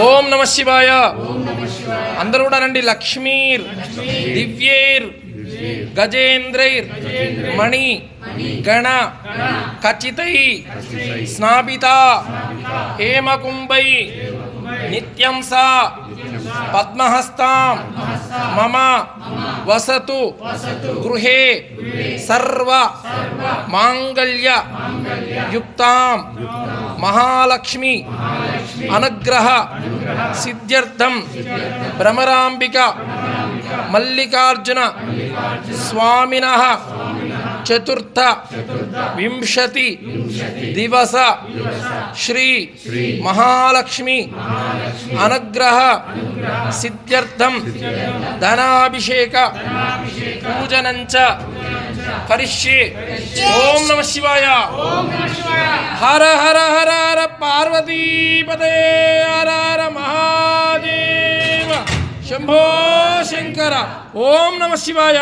ఓం నమ శివాయ. అందరూ కూడా రండి. లక్ష్మీర్ దివ్యేర్ గజేంద్రైర్ మణి గణ ఖచ్చితై స్నాపిత హేమకుంభై నిత్యం సా పద్మహస్తాం మమ వసతు గృహే సర్వ మాంగళ్య యుక్తాం మహాలక్ష్మి అనుగ్రహ సిద్ధ్యర్థం భ్రమరాంబిక మల్లికార్జున స్వామినః చతుర్థ వింశతి దివస శ్రీ మహాలక్ష్మి అనుగ్రహ సిద్ధ్యర్థం ధనాభిషేక పూజనంచ కరిష్యే. ఓం నమ శివాయ. హర హర హర హర పార్వతీపదే హర హర మహాదేవ శంభో శంకర. ఓం నమ శివాయ.